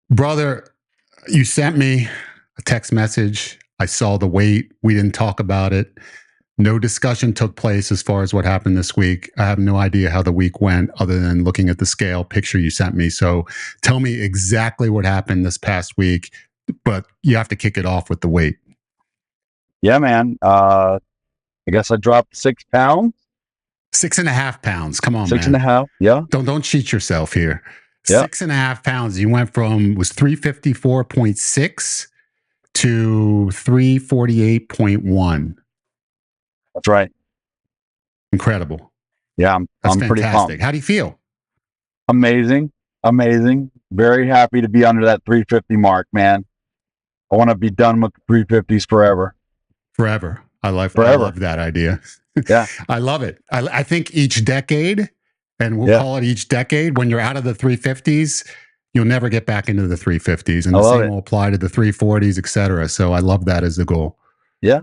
Brother, you sent me a text message. I saw the weight. We didn't talk about it. No discussion took place as far as what happened this week. I have no idea how the week went other than looking at the scale picture you sent me. So tell me exactly what happened this past week, but you have to kick it off with the weight. Yeah, man. I guess I dropped 6 pounds. 6.5 pounds. Come on, Six man. and a half. Yeah. Don't cheat yourself here. Yeah. 6.5 pounds. You went from was 354.6 to 348.1. That's right. Incredible. Yeah. That's I'm pretty fantastic. pumped. How do you feel? Amazing. Very happy to be under that 350 mark, man. I want to be done with the 350s forever. Forever. I love that idea. Yeah. I love it. I think each decade, and we'll call it each decade, when you're out of the 350s, you'll never get back into the 350s. And the same will apply to the 340s, et cetera. So I love that as the goal. Yeah.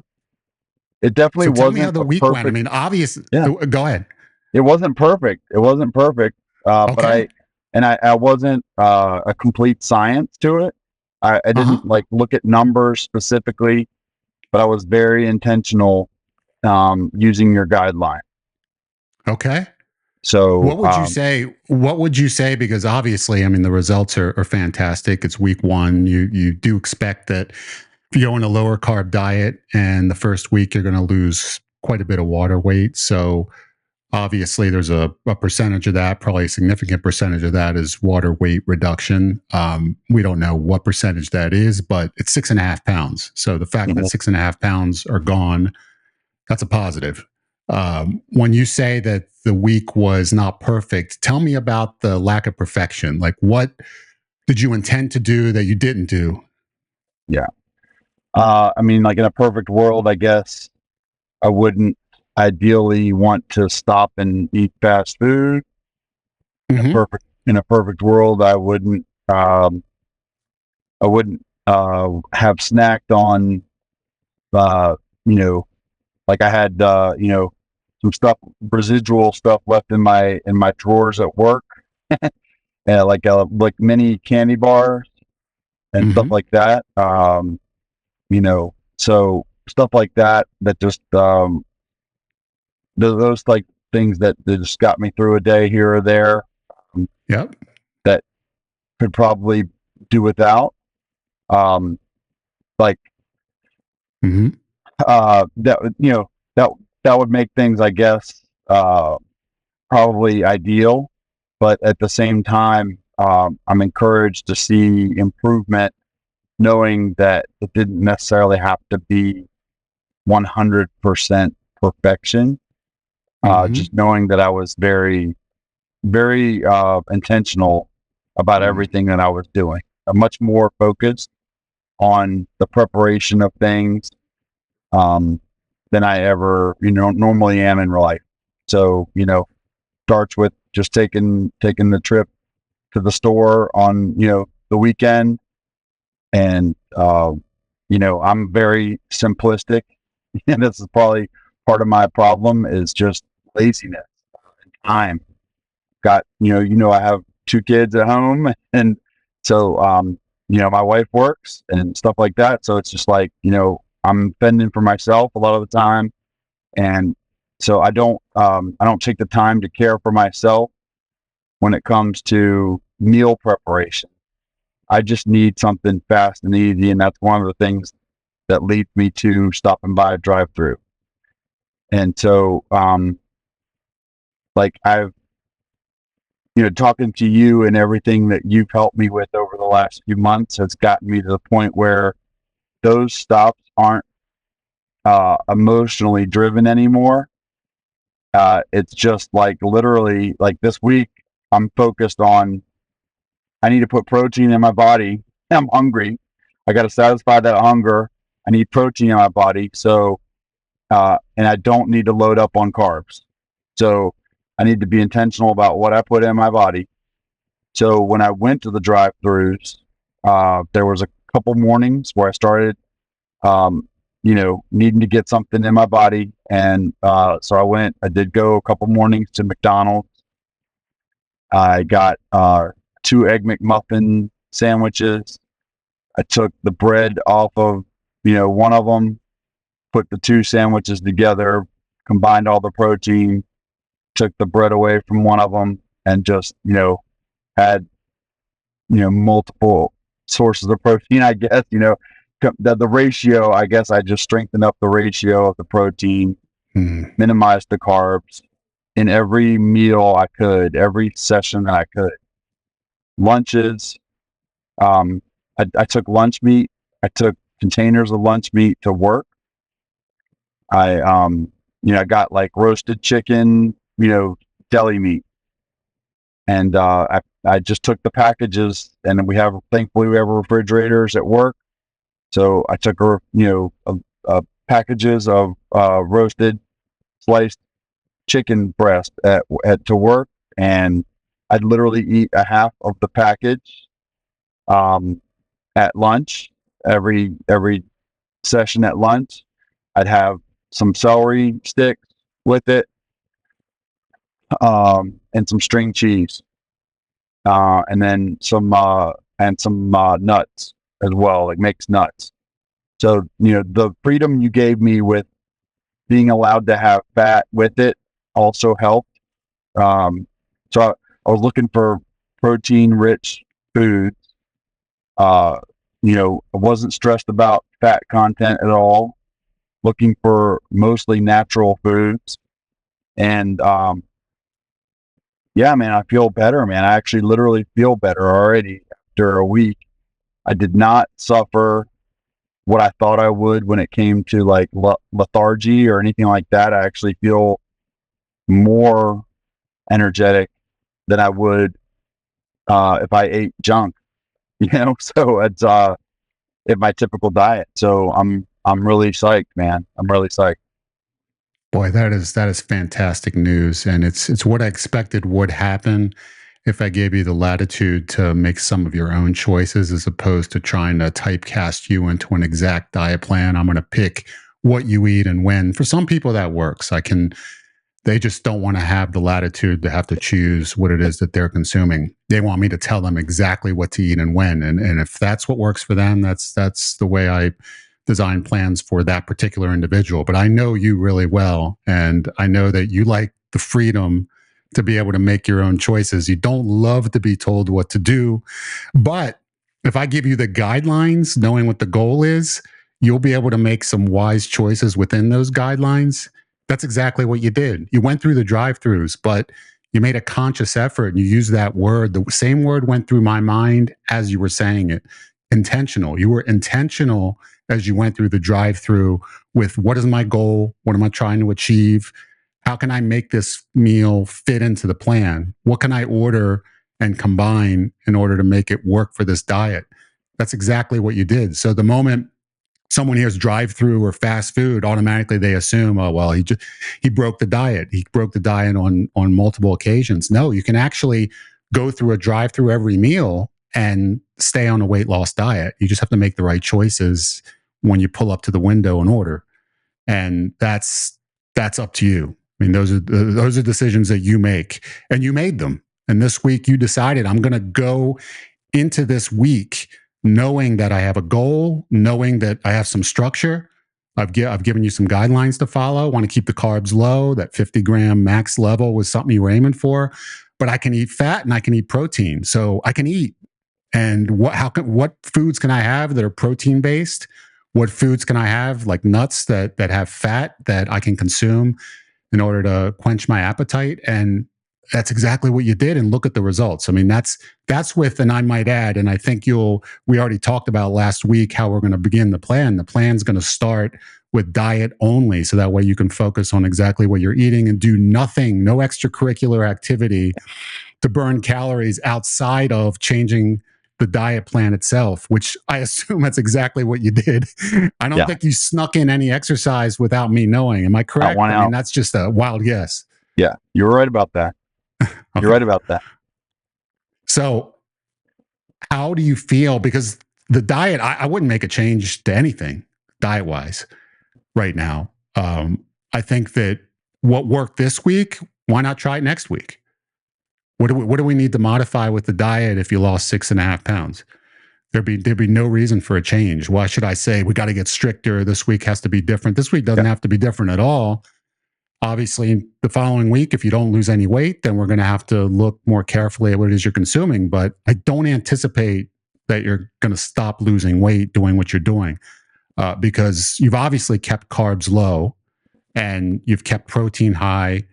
It definitely wasn't. Tell me how the week went. I mean, obviously, go ahead. It wasn't perfect. But I wasn't a complete science to it. I didn't look at numbers specifically, but I was very intentional using your guideline. Okay. So what would you say? What would you say? Because obviously, I mean, the results are fantastic. It's week one. You do expect that if you go on a lower carb diet and the first week you're going to lose quite a bit of water weight. So obviously there's a percentage of that, probably a significant percentage of that is water weight reduction. We don't know what percentage that is, but it's 6.5 pounds. So the fact that 6.5 pounds are gone, that's a positive. When you say that the week was not perfect, tell me about the lack of perfection. Like, what did you intend to do that you didn't do? Yeah. I mean, like in a perfect world, I guess I wouldn't ideally want to stop and eat fast food. In a perfect world, I wouldn't have snacked on, like I had, some residual stuff left in my drawers at work, like mini candy bars and stuff like that. So stuff like that just, those like things that just got me through a day here or there. That could probably do without. That would make things, I guess, probably ideal. But at the same time, I'm encouraged to see improvement, knowing that it didn't necessarily have to be 100% perfection. Just knowing that I was very, very intentional about everything that I was doing. I'm much more focused on the preparation of things than I ever, normally am in real life. So, starts with just taking the trip to the store on, the weekend. And, I'm very simplistic. And this is probably part of my problem is just laziness and time. I have 2 kids at home, and so, my wife works and stuff like that. So it's just like, I'm fending for myself a lot of the time. And so I don't take the time to care for myself when it comes to meal preparation. I just need something fast and easy. And that's one of the things that leads me to stopping by a drive-through. And so, I've, talking to you and everything that you've helped me with over the last few months has gotten me to the point where those stops aren't emotionally driven anymore. It's just like literally like this week, I'm focused on, I need to put protein in my body. I'm hungry. I got to satisfy that hunger. I need protein in my body. So, and I don't need to load up on carbs. So I need to be intentional about what I put in my body. So when I went to the drive-thrus, there was a couple mornings where I started, needing to get something in my body. And so I did go a couple mornings to McDonald's. I got 2 Egg McMuffins sandwiches. I took the bread off of, one of them, put the two sandwiches together, combined all the protein, took the bread away from one of them, and just, had, multiple sources of protein, I guess, the ratio, I guess I just strengthened up the ratio of the protein, minimized the carbs in every meal I could, every session that I could. Lunches, I took lunch meat. I took containers of lunch meat to work. I got like roasted chicken, deli meat. And I just took the packages, and thankfully we have refrigerators at work. So I took packages of roasted sliced chicken breast to work, and I'd literally eat a half of the package at lunch. Every session at lunch, I'd have some celery sticks with it, and some string cheese, and then some nuts as well, like mixed nuts. So the freedom you gave me with being allowed to have fat with it also helped. So I was looking for protein-rich foods. I wasn't stressed about fat content at all. Looking for mostly natural foods, and yeah, man, I feel better, man. I actually literally feel better already after a week. I did not suffer what I thought I would when it came to like lethargy or anything like that. I actually feel more energetic than I would if I ate junk, So it's in my typical diet. So I'm really psyched, man. I'm really psyched. Boy, that is fantastic news, and it's what I expected would happen if I gave you the latitude to make some of your own choices as opposed to trying to typecast you into an exact diet plan. I'm going to pick what you eat and when. For some people, that works. They just don't want to have the latitude to have to choose what it is that they're consuming. They want me to tell them exactly what to eat and when. And if that's what works for them, that's the way I design plans for that particular individual. But I know you really well, and I know that you like the freedom to be able to make your own choices. You don't love to be told what to do, but if I give you the guidelines, knowing what the goal is, you'll be able to make some wise choices within those guidelines. That's exactly what you did. You went through the drive-throughs, but you made a conscious effort and you used that word. The same word went through my mind as you were saying it. Intentional. You were intentional as you went through the drive-through with what is my goal? What am I trying to achieve? How can I make this meal fit into the plan? What can I order and combine in order to make it work for this diet? That's exactly what you did. So the moment someone hears drive-through or fast food, automatically they assume, oh well, he broke the diet. He broke the diet on multiple occasions. No, you can actually go through a drive-through every meal and stay on a weight loss diet. You just have to make the right choices when you pull up to the window and order, and that's up to you. I mean, those are decisions that you make, and you made them. And this week, you decided I'm going to go into this week knowing that I have a goal, knowing that I have some structure. I've given you some guidelines to follow. I want to keep the carbs low. That 50-gram max level was something you were aiming for. But I can eat fat and I can eat protein. So I can eat. And what foods can I have that are protein based? What foods can I have, like nuts that have fat that I can consume in order to quench my appetite? And that's exactly what you did. And look at the results. I mean, that's with, and I might add, and I think we already talked about last week how we're going to begin the plan. The plan's going to start with diet only. So that way you can focus on exactly what you're eating and do nothing, no extracurricular activity to burn calories outside of changing the diet plan itself, which I assume that's exactly what you did. I don't think you snuck in any exercise without me knowing. Am I correct? I mean, that's just a wild guess. Yeah, you're right about that. Okay. You're right about that. So how do you feel? Because the diet, I wouldn't make a change to anything diet-wise right now. I think that what worked this week, why not try it next week? What do we need to modify with the diet if you lost 6.5 pounds? There'd be no reason for a change. Why should I say we got to get stricter? This week has to be different. This week doesn't have to be different at all. Obviously, the following week, if you don't lose any weight, then we're going to have to look more carefully at what it is you're consuming. But I don't anticipate that you're going to stop losing weight doing what you're doing, because you've obviously kept carbs low and you've kept protein high.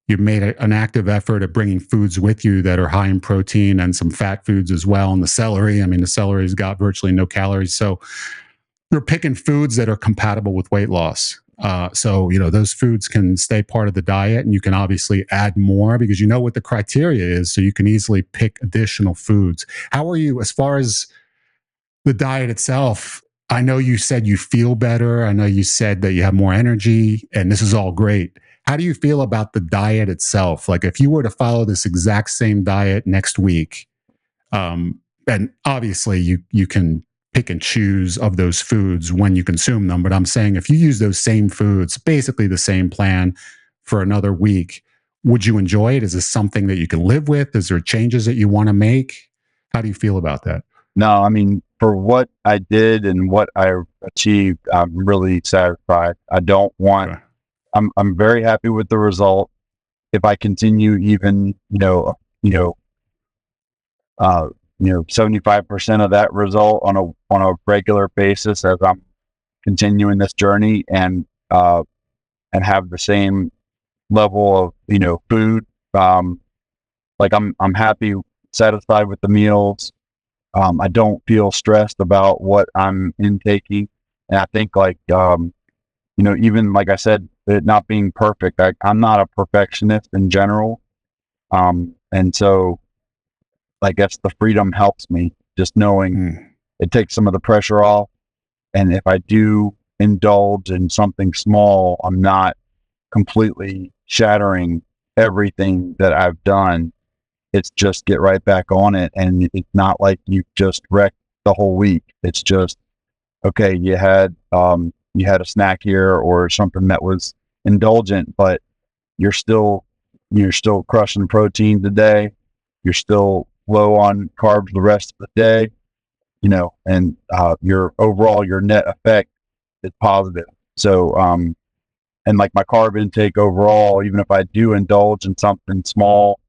You've made an active effort at bringing foods with you that are high in protein and some fat foods as well. And the celery, I mean, the celery's got virtually no calories. So you're picking foods that are compatible with weight loss. So, those foods can stay part of the diet, and you can obviously add more because you know what the criteria is. So you can easily pick additional foods. How are you as far as the diet itself? I know you said you feel better. I know you said that you have more energy, and this is all great. How do you feel about the diet itself? Like, if you were to follow this exact same diet next week, and obviously you can pick and choose of those foods when you consume them, but I'm saying if you use those same foods, basically the same plan for another week, would you enjoy it? Is this something that you can live with? Is there changes that you want to make? How do you feel about that? No, I mean, for what I did and what I achieved, I'm really satisfied. I don't want, Okay. I'm very happy with the result. If I continue even, 75% of that result on a regular basis as I'm continuing this journey, and have the same level of, food, like I'm happy, satisfied with the meals. I don't feel stressed about what I'm intaking. And I think even like I said, it not being perfect, I'm not a perfectionist in general. And so I guess the freedom helps me, just knowing it takes some of the pressure off. And if I do indulge in something small, I'm not completely shattering everything that I've done. It's just get right back on it. And it's not like you just wrecked the whole week. It's just, okay, you had a snack here or something that was indulgent, but you're still crushing protein today. You're still low on carbs the rest of the day, and your net effect is positive. So, and like my carb intake overall, even if I do indulge in something small,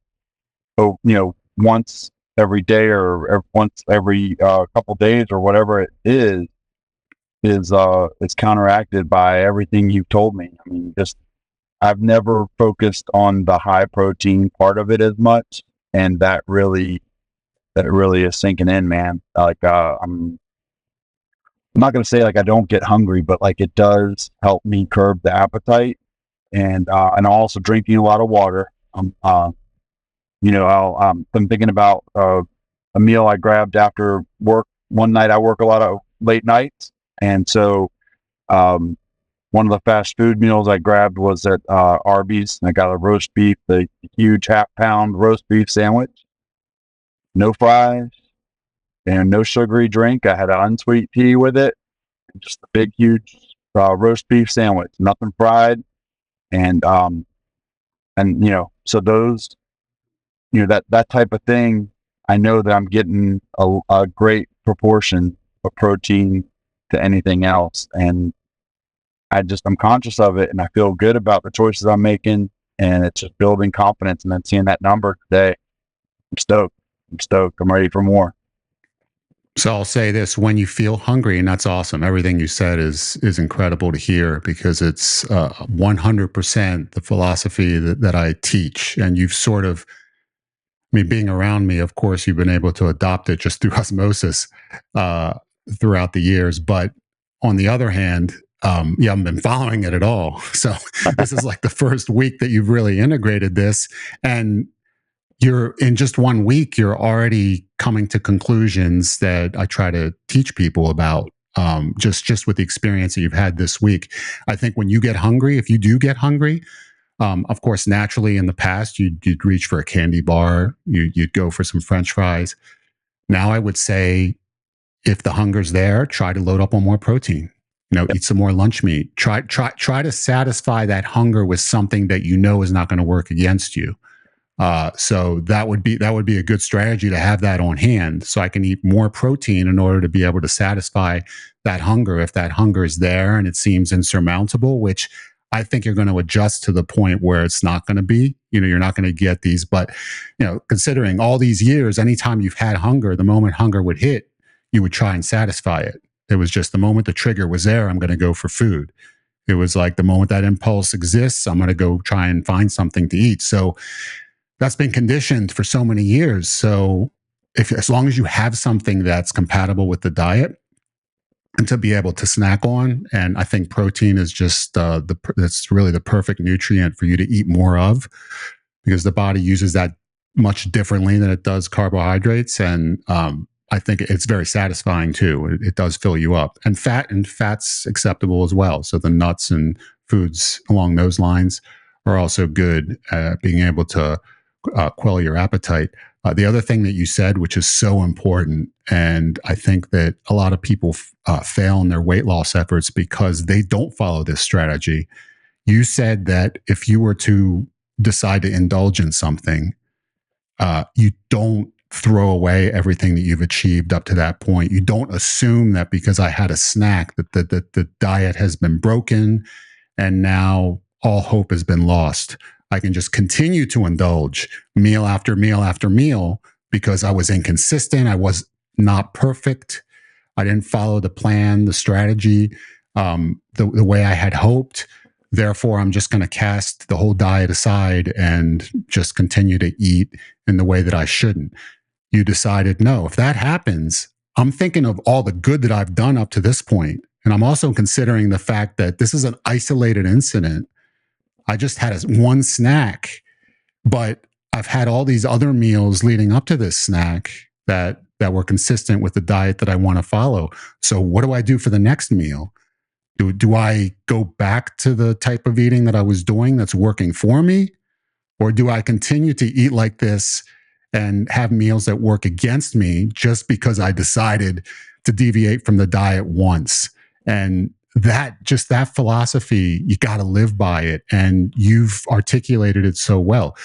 once every day or once every couple days or whatever it is it's counteracted by everything you've told me. I mean, I've never focused on the high protein part of it as much, and that really is sinking in, man. Like I'm not going to say like I don't get hungry, but like it does help me curb the appetite, and also drinking a lot of water. I'm thinking about a meal I grabbed after work. One night I work a lot of late nights, and so one of the fast food meals I grabbed was at Arby's. I got a roast beef, the huge half-pound roast beef sandwich, no fries, and no sugary drink. I had an unsweet tea with it, just a big, huge roast beef sandwich, nothing fried, and so those, that type of thing. I know that I'm getting a great proportion of protein to anything else, and I'm conscious of it, and I feel good about the choices I'm making, and it's just building confidence. And then seeing that number today, I'm stoked. I'm ready for more. So I'll say this: when you feel hungry, and that's awesome. Everything you said is incredible to hear, because it's 100% the philosophy that I teach. And you've sort of, I mean, being around me, of course, you've been able to adopt it just through osmosis uh, throughout the years. But on the other hand, you haven't been following it at all. So this is like the first week that you've really integrated this, and you're in just 1 week, you're already coming to conclusions that I try to teach people about. Just with the experience that you've had this week, I think when you get hungry, if you do get hungry, of course, naturally in the past, you'd reach for a candy bar, you'd go for some French fries. Now, I would say if the hunger's there, try to load up on more protein. Eat some more lunch meat. Try to satisfy that hunger with something that you know is not going to work against you. So that would be a good strategy to have that on hand, so I can eat more protein in order to be able to satisfy that hunger if that hunger is there and it seems insurmountable. Which I think you're going to adjust to the point where it's not going to be. You're not going to get these, but considering all these years, anytime you've had hunger, the moment hunger would hit, you would try and satisfy it. It was just the moment the trigger was there, I'm going to go for food. It was like the moment that impulse exists, I'm going to go try and find something to eat. So that's been conditioned for so many years. So if as long as you have something that's compatible with the diet and to be able to snack on, and I think protein is just that's really the perfect nutrient for you to eat more of, because the body uses that much differently than it does carbohydrates. And I think it's very satisfying too. It does fill you up, and fat's acceptable as well. So the nuts and foods along those lines are also good at being able to quell your appetite. The other thing that you said, which is so important, and I think that a lot of people fail in their weight loss efforts because they don't follow this strategy. You said that if you were to decide to indulge in something, you don't throw away everything that you've achieved up to that point. You don't assume that because I had a snack that the diet has been broken and now all hope has been lost. I can just continue to indulge meal after meal after meal because I was inconsistent. I was not perfect. I didn't follow the plan, the strategy, the way I had hoped. Therefore, I'm just going to cast the whole diet aside and just continue to eat in the way that I shouldn't. You decided, no, if that happens, I'm thinking of all the good that I've done up to this point. And I'm also considering the fact that this is an isolated incident. I just had one snack, but I've had all these other meals leading up to this snack that were consistent with the diet that I want to follow. So what do I do for the next meal? Do I go back to the type of eating that I was doing that's working for me? Or do I continue to eat like this and have meals that work against me just because I decided to deviate from the diet once? And that philosophy, you got to live by it. And you've articulated it so well.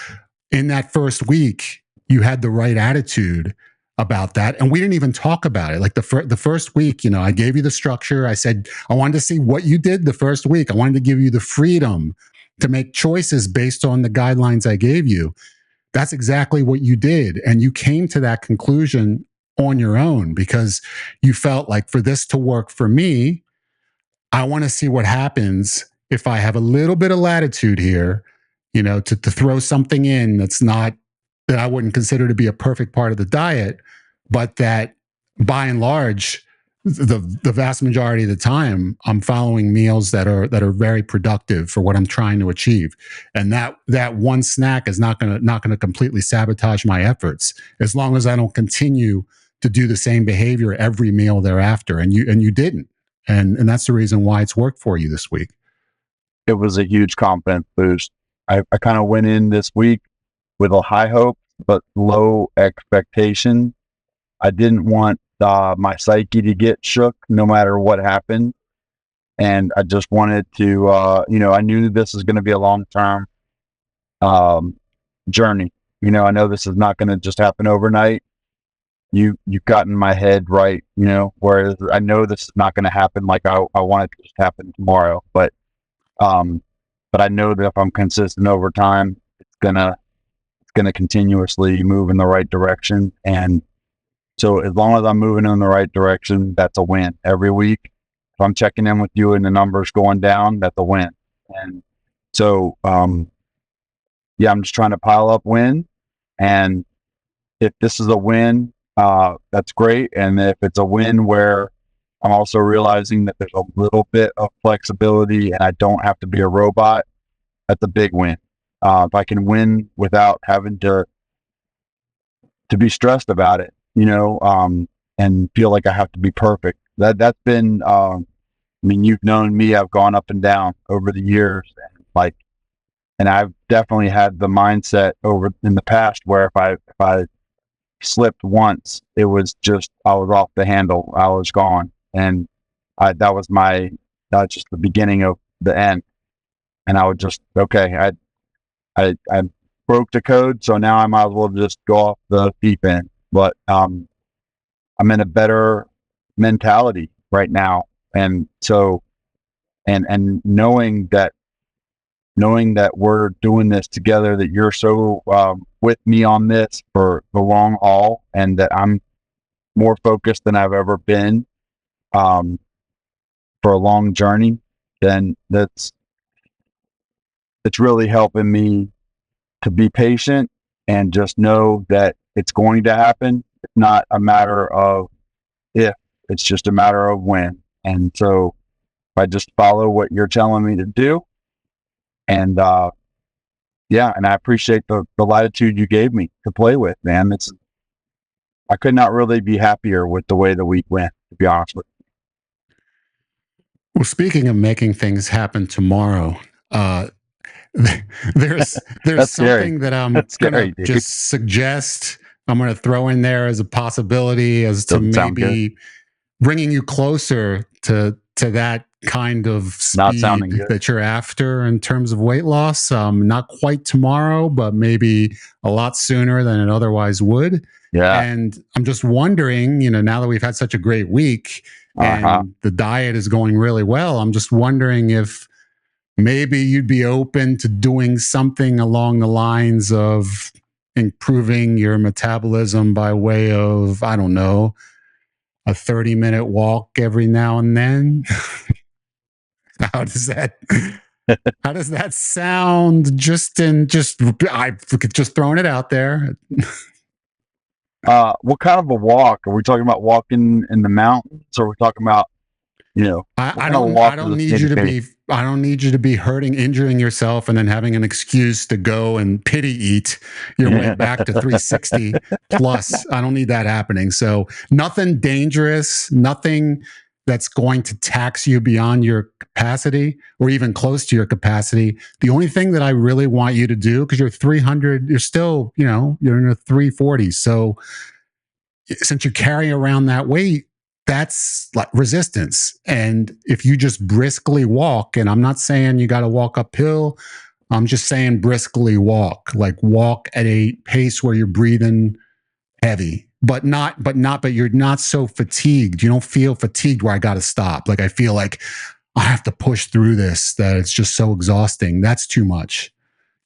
In that first week, you had the right attitude about that. And we didn't even talk about it. Like the first week, I gave you the structure. I said, I wanted to see what you did the first week. I wanted to give you the freedom to make choices based on the guidelines I gave you. That's exactly what you did. And you came to that conclusion on your own because you felt like, for this to work for me, I want to see what happens if I have a little bit of latitude here, to throw something in that I wouldn't consider to be a perfect part of the diet, but that by and large, the vast majority of the time, I'm following meals that are very productive for what I'm trying to achieve. And that one snack is not gonna completely sabotage my efforts as long as I don't continue to do the same behavior every meal thereafter. And you didn't. And that's the reason why it's worked for you this week. It was a huge confidence boost. I kind of went in this week with a high hope, but low expectation. I didn't want my psyche to get shook no matter what happened. And I just wanted to, I knew this is going to be a long-term journey. I know this is not going to just happen overnight. You've gotten my head right, whereas I know this is not going to happen like I want it to just happen tomorrow. But I know that if I'm consistent over time, it's gonna continuously move in the right direction. And so as long as I'm moving in the right direction, that's a win every week. If I'm checking in with you and the numbers going down, that's a win. And so, I'm just trying to pile up wins. And if this is a win, that's great. And if it's a win where I'm also realizing that there's a little bit of flexibility and I don't have to be a robot, that's a big win. If I can win without having to be stressed about it, and feel like I have to be perfect. That's been, you've known me, I've gone up and down over the years, and I've definitely had the mindset over in the past where if I slipped once, it was just, I was off the handle, I was gone. And that was just the beginning of the end. And I would just, okay, I'm broke the code, so now I might as well just go off the deep end. But I'm in a better mentality right now, and so and knowing that we're doing this together, that you're so with me on this for the long haul, and that I'm more focused than I've ever been for a long journey, then it's really helping me to be patient and just know that it's going to happen. It's not a matter of if, it's just a matter of when. And so if I just follow what you're telling me to do, and yeah, and I appreciate the latitude you gave me to play with, man. I could not really be happier with the way the week went, to be honest with Well, speaking of making things happen tomorrow, uh, there's you. That's scary. something that I'm That's gonna scary, dude. just suggest. I'm gonna throw in there as a possibility, as to Doesn't sound good. maybe bringing you closer to that kind of Not sounding speed good. that you're after in terms of weight loss. Not quite tomorrow, but maybe a lot sooner than it otherwise would. Yeah. And I'm just wondering, now that we've had such a great week and the diet is going really well, I'm just wondering if maybe you'd be open to doing something along the lines of improving your metabolism by way of, I don't know, a 30-minute walk every now and then. how does that how does that sound? I just throwing it out there. What kind of a walk? Are we talking about walking in the mountains, or are we talking about, what I kind of walk I does don't this need need you to to be? be I don't need you to be injuring yourself and then having an excuse to go and pity eat your way back to 360 plus. I don't need that happening. So nothing dangerous, nothing that's going to tax you beyond your capacity or even close to your capacity. The only thing that I really want you to do, because you're 300, you're still, you're in the 340s. So since you carry around that weight, that's like resistance. And if you just briskly walk, and I'm not saying you got to walk uphill, I'm just saying briskly walk, like walk at a pace where you're breathing heavy, but you're not so fatigued. You don't feel fatigued where I got to stop. Like I feel like I have to push through this, that it's just so exhausting. That's too much,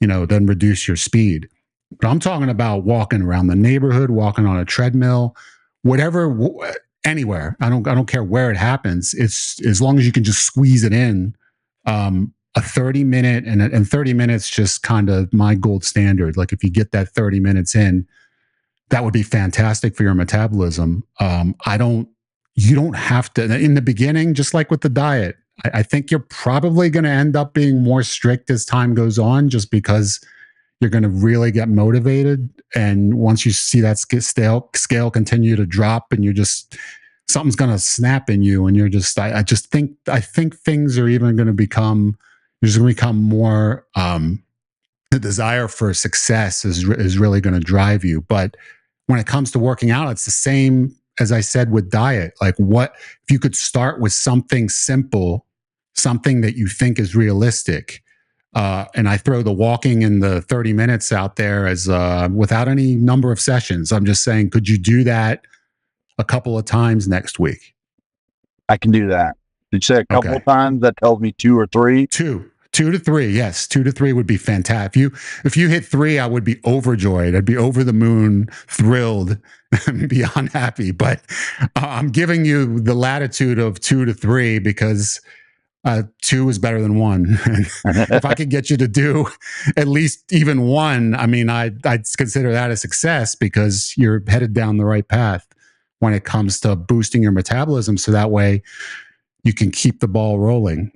then reduce your speed. But I'm talking about walking around the neighborhood, walking on a treadmill, whatever, anywhere. I don't care where it happens. It's as long as you can just squeeze it in. A 30-minute and 30 minutes just kind of my gold standard. Like if you get that 30 minutes in, that would be fantastic for your metabolism. You don't have to in the beginning, just like with the diet. I think you're probably going to end up being more strict as time goes on, just because you're going to really get motivated. And once you see that scale continue to drop, and something's going to snap in you, and I think things are even going to become, there's going to become more, the desire for success is really going to drive you. But when it comes to working out, it's the same as I said with diet. Like, what if you could start with something simple, something that you think is realistic? And I throw the walking and the 30 minutes out there as without any number of sessions. I'm just saying, could you do that a couple of times next week? I can do that. Did you say a couple Okay. of times? That tells me 2 or 3. 2 to 3. Yes, 2 to 3 would be fantastic. If you hit 3, I would be overjoyed. I'd be over the moon, thrilled, beyond happy. But I'm giving you the latitude of 2 to 3 because 2 is better than 1. If I could get you to do at least even 1, I mean, I'd consider that a success, because you're headed down the right path when it comes to boosting your metabolism. So that way you can keep the ball rolling.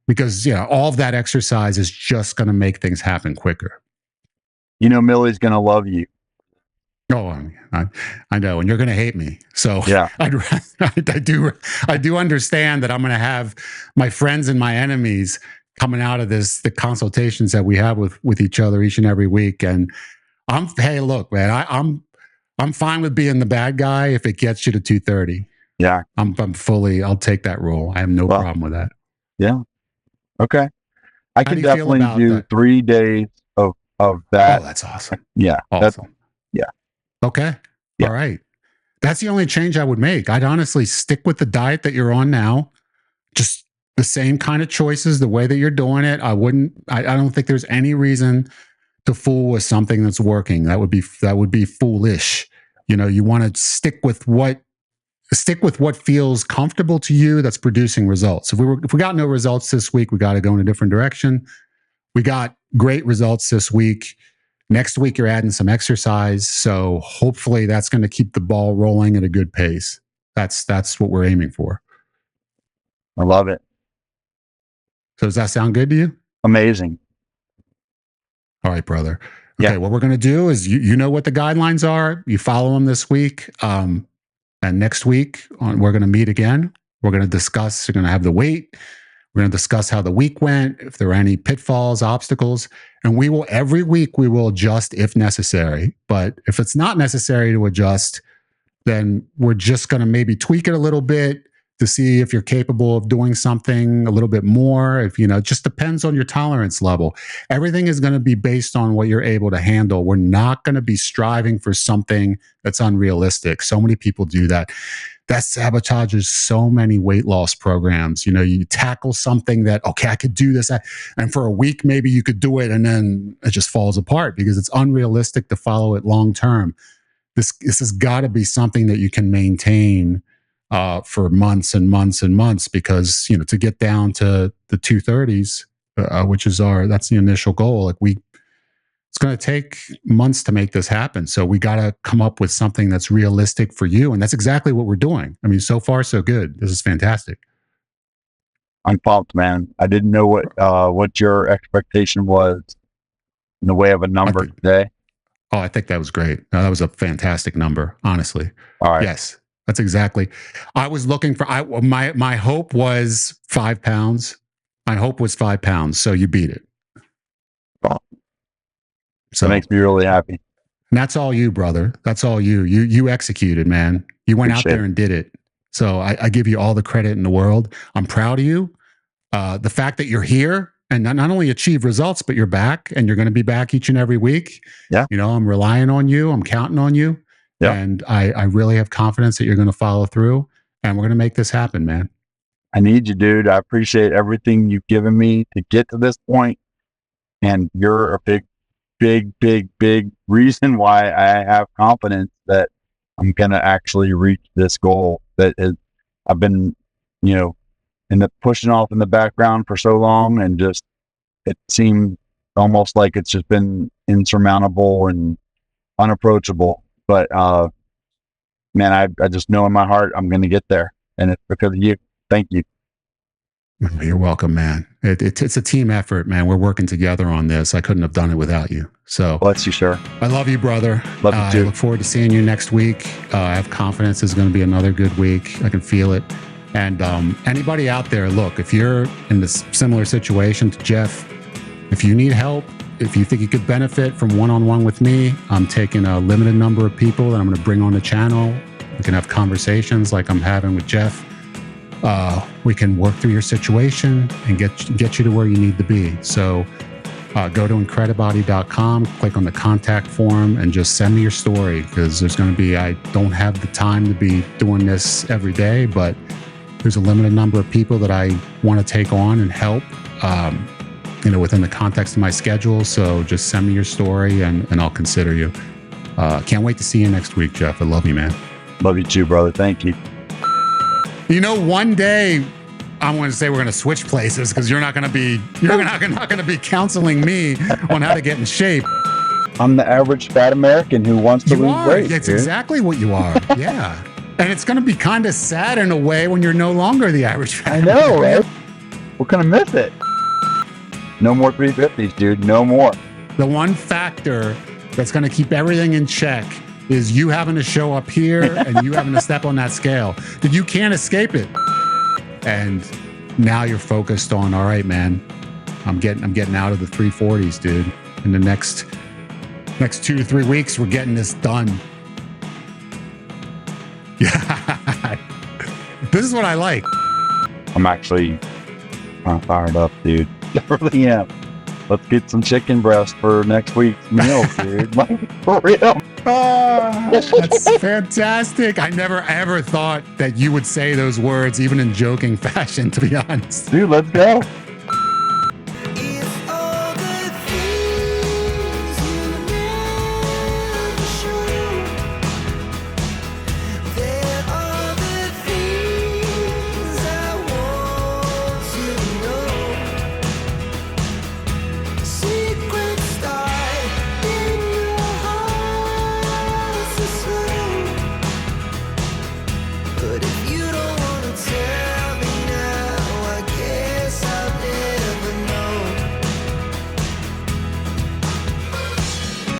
Because all of that exercise is just going to make things happen quicker. Millie's going to love you. Oh, I know, and you're going to hate me. So yeah, I do understand that I'm going to have my friends and my enemies coming out of the consultations that we have with each other each and every week. And hey, look, man, I'm fine with being the bad guy if it gets you to 230. Yeah, I'll take that role. I have no problem with that. Yeah. Okay. I can definitely do 3 days of of that. Oh, that's awesome. Yeah. Awesome. Yeah. Okay. Yeah. All right. That's the only change I would make. I'd honestly stick with the diet that you're on now. Just the same kind of choices, the way that you're doing it. I don't think there's any reason to fool with something that's working. That would be foolish. You want to stick with what feels comfortable to you, that's producing results. If we got no results this week, we got to go in a different direction. We got great results this week. Next week, you're adding some exercise. So hopefully that's going to keep the ball rolling at a good pace. That's what we're aiming for. I love it. So does that sound good to you? Amazing. All right, brother. Okay, what we're going to do is you know what the guidelines are. You follow them this week. And next week, we're going to meet again. We're going to discuss, we're going to have the weight. We're going to discuss how the week went, if there are any pitfalls, obstacles, and every week we will adjust if necessary. But if it's not necessary to adjust, then we're just going to maybe tweak it a little bit to see if you're capable of doing something a little bit more. If it just depends on your tolerance level. Everything is going to be based on what you're able to handle. We're not going to be striving for something that's unrealistic. So many people do that. That sabotages so many weight loss programs. You tackle something that, okay, I could do this. And for a week, maybe you could do it. And then it just falls apart because it's unrealistic to follow it long term. This has got to be something that you can maintain for months and months and months, because to get down to the 230s, which is that's the initial goal. It's going to take months to make this happen. So we got to come up with something that's realistic for you, and that's exactly what we're doing. I mean, so far so good. This is fantastic. I'm pumped, man. I didn't know what your expectation was in the way of a number today. Oh, I think that was great. No, that was a fantastic number, honestly. All right. Yes, that's exactly. I was looking for, my hope was 5 pounds. My hope was 5 pounds. So you beat it. So that makes me really happy. And that's all you, brother. That's all you. You executed, man. You went out there and did it. So I give you all the credit in the world. I'm proud of you. The fact that you're here and not only achieve results, but you're back, and you're going to be back each and every week. Yeah. I'm relying on you. I'm counting on you. Yeah. And I really have confidence that you're going to follow through, and we're going to make this happen, man. I need you, dude. I appreciate everything you've given me to get to this point. And you're a big reason why I have confidence that I'm going to actually reach this goal that I've been, in the pushing off in the background for so long, and just, it seemed almost like it's just been insurmountable and unapproachable. But, man, I just know in my heart I'm going to get there. And it's because of you. Thank you. You're welcome, man. It's a team effort, man. We're working together on this. I couldn't have done it without you. So bless you, sir. I love you, brother. Love you too. I look forward to seeing you next week. I have confidence it's going to be another good week. I can feel it. And anybody out there, look, if you're in this similar situation to Jeff, if you need help, if you think you could benefit from one-on-one with me, I'm taking a limited number of people that I'm going to bring on the channel. We can have conversations like I'm having with Jeff. We can work through your situation and get you to where you need to be. So go to IncrediBody.com, click on the contact form, and just send me your story, because I don't have the time to be doing this every day, but there's a limited number of people that I want to take on and help, within the context of my schedule. So just send me your story and I'll consider you. Can't wait to see you next week, Jeff. I love you, man. Love you too, brother. Thank you. One day I want to say we're going to switch places, because you're not going to be counseling me on how to get in shape. I'm the average fat American who wants to lose weight. That's exactly what you are. Yeah. And it's going to be kind of sad in a way when you're no longer the average fat I know, right? We're going to miss it. No more 350s, dude. No more. The one factor that's going to keep everything in check is you having to show up here and you having to step on that scale. That you can't escape it. And now you're focused on, all right, man, I'm getting out of the 340s, dude. In the next 2 to 3 weeks, we're getting this done. Yeah. This is what I like. I'm actually fired up, dude. I really am. let's get some chicken breast for next week's meal, dude. Like, for real. That's fantastic. I never ever thought that you would say those words, even in joking fashion, to be honest. Dude, let's go. But if you